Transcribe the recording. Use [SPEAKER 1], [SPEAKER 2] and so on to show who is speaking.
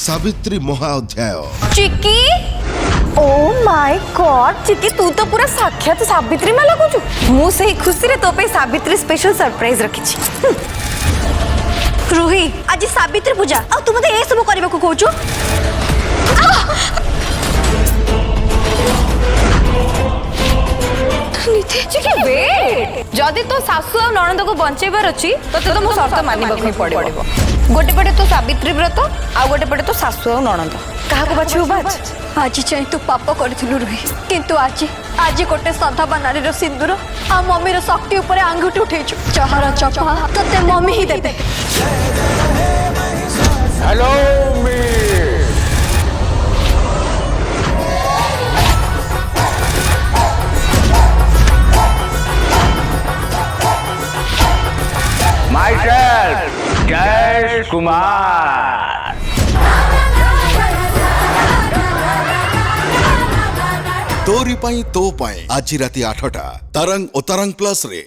[SPEAKER 1] सावित्री महाअध्याय।
[SPEAKER 2] Chiki oh my god Chiki तू तो पूरा साक्षात सावित्री में लगुचु मु सही खुशी रे तो पे सावित्री स्पेशल सरप्राइज रखी छी। रूही आज सावित्री पूजा आ तू मते ए सब करबा को कहूचु चिकी वेट जदी तो सासु और ननंद को बंचेबार अछि तते तो मु शर्त मानिबा पड़िबो। गोटे पटे तो सावित्री व्रत आ गोटे पटे तो सासु और ननंद कहा को बाछियो बाछ
[SPEAKER 3] आज चाहे तू पाप करथिलु रुही किंतु आज गोटे सधा नारी रो सिंदूर आ मम्मी रो शक्ति ऊपर आंगुठी उठेछु चहर चपा तते मम्मी ही देबे।
[SPEAKER 4] हेलो मी माइसेल्फ जय कुमार।
[SPEAKER 1] तोरी पाई तो पाई आज राति 8टा तरंग और तरंग प्लस रे।